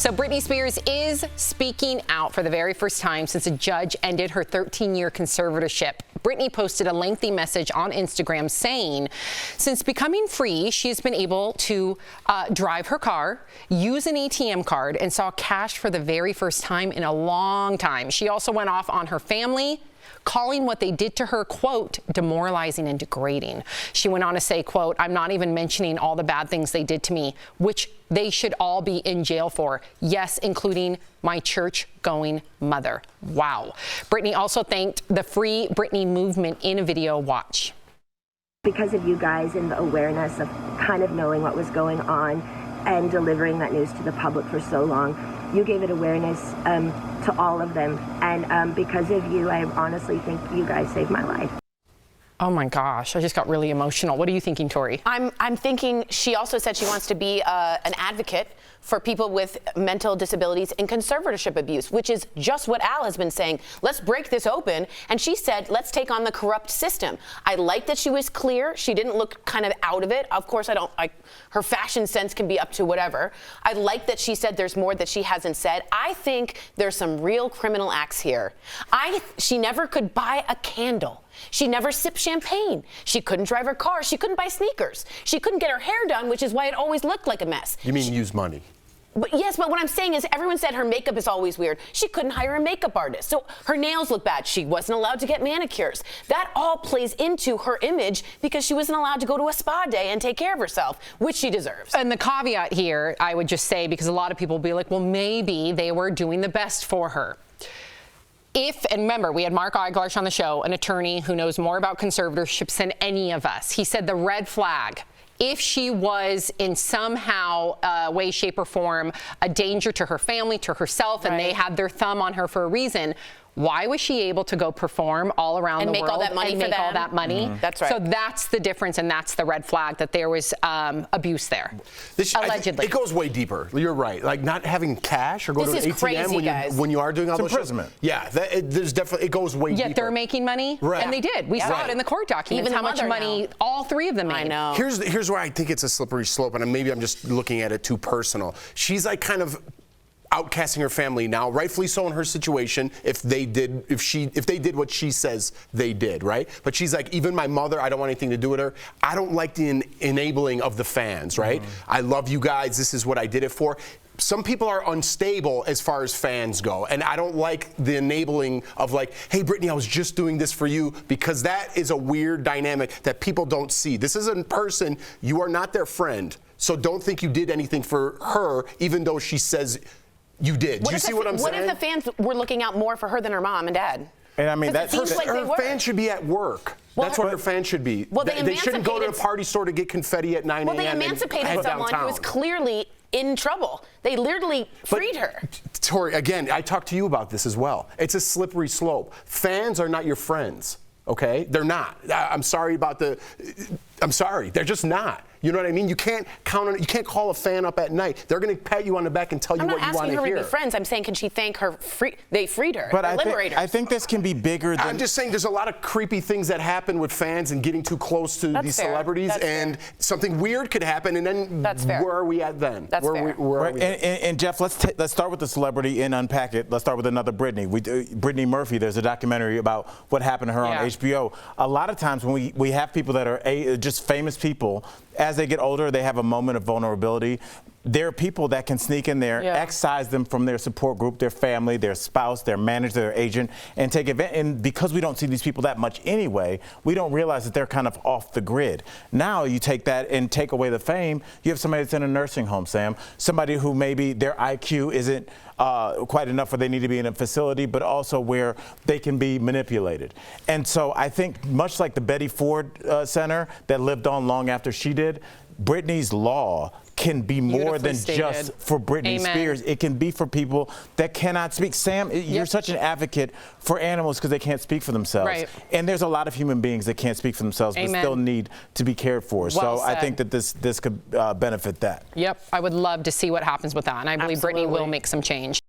So Britney Spears is speaking out for the very first time since a judge ended her 13-year conservatorship. Britney posted a lengthy message on Instagram saying, since becoming free, she's been able to drive her car, use an ATM card, and saw cash for the very first time in a long time. She also went off on her family, calling what they did to her, quote, demoralizing and degrading. She went on to say, quote, I'm not even mentioning all the bad things they did to me, which they should all be in jail for. Yes, including my church-going mother. Wow. Britney also thanked the Free Britney movement in a video. Watch. Because of you guys and the awareness of kind of knowing what was going on and delivering that news to the public for so long, you gave it awareness to all of them. And because of you, I honestly think you guys saved my life. Oh my gosh, I just got really emotional. What are you thinking, Tori? I'm thinking she also said she wants to be an advocate for people with mental disabilities and conservatorship abuse, which is just what Al has been saying. Let's break this open. And she said, let's take on the corrupt system. I like that she was clear. She didn't look kind of out of it. Of course, her fashion sense can be up to whatever. I like that she said there's more that she hasn't said. I think there's some real criminal acts here. She never could buy a candle. She never sipped champagne. She couldn't drive her car. She couldn't buy sneakers. She couldn't get her hair done, which is why it always looked like a mess. You mean use money? But yes, but what I'm saying is everyone said her makeup is always weird. She couldn't hire a makeup artist. So her nails look bad. She wasn't allowed to get manicures. That all plays into her image because she wasn't allowed to go to a spa day and take care of herself, which she deserves. And the caveat here, I would just say, because a lot of people will be like, well, maybe they were doing the best for her. And remember, we had Mark Eiglarsh on the show, an attorney who knows more about conservatorships than any of us. He said the red flag, if she was in somehow way, shape, or form a danger to her family, to herself, and they had their thumb on her for a reason, why was she able to go perform all around the world and make all that money and for make them? all that money? That's right. So that's the difference, and that's the red flag, that there was abuse there, allegedly. It goes way deeper. You're right. Like not having cash or go to an ATM crazy, when you are doing all those imprisonment. Yeah, there's definitely, it goes way deeper. Yet they're making money, and they did. We saw it in the court documents, Even how much money all three of them made. I know. Here's where I think it's a slippery slope, and maybe I'm just looking at it too personal. She's like kind of outcasting her family now, rightfully so in her situation, if they did what she says they did, right? But she's like, even my mother, I don't want anything to do with her. I don't like the enabling of the fans, right? I love you guys. This is what I did it for. Some people are unstable as far as fans go, and I don't like the enabling of like, hey, Britney, I was just doing this for you, because that is a weird dynamic that people don't see. This is a person, you are not their friend, so don't think you did anything for her, even though she says you did. Do you see what I'm saying? What if the fans were looking out more for her than her mom and dad? And I mean, that's her fans should be at work. That's what her fans should be. Well, they shouldn't go to a party store to get confetti at 9 a.m. Well, they emancipated someone who was clearly in trouble. They literally freed her. Tori, again, I talked to you about this as well. It's a slippery slope. Fans are not your friends, okay? They're not. I'm sorry. They're just not. You know what I mean? You can't count on. You can't call a fan up at night. They're going to pat you on the back and tell you what you want to hear. I'm not asking her to be friends. I'm saying, can she thank her? They freed her. But I think this can be bigger than. I'm just saying, there's a lot of creepy things that happen with fans and getting too close to these celebrities, and something weird could happen, and then where are we at then? That's fair. Where are we at? And Jeff, let's start with the celebrity and unpack it. Let's start with another Britney. Brittany Murphy. There's a documentary about what happened to her on HBO. A lot of times when we have people that are just famous people, as they get older, they have a moment of vulnerability. There are people that can sneak in there, excise them from their support group, their family, their spouse, their manager, their agent, and take advantage. And because we don't see these people that much anyway, we don't realize that they're kind of off the grid. Now you take that and take away the fame, you have somebody that's in a nursing home, Sam, somebody who maybe their IQ isn't quite enough where they need to be in a facility, but also where they can be manipulated. And so I think much like the Betty Ford Center that lived on long after she did, Britney's law can be more than just for Britney Spears. It can be for people that cannot speak. Sam, you're such an advocate for animals because they can't speak for themselves. Right. And there's a lot of human beings that can't speak for themselves but still need to be cared for. So I think that this could benefit that. Yep, I would love to see what happens with that, and I believe Britney will make some change.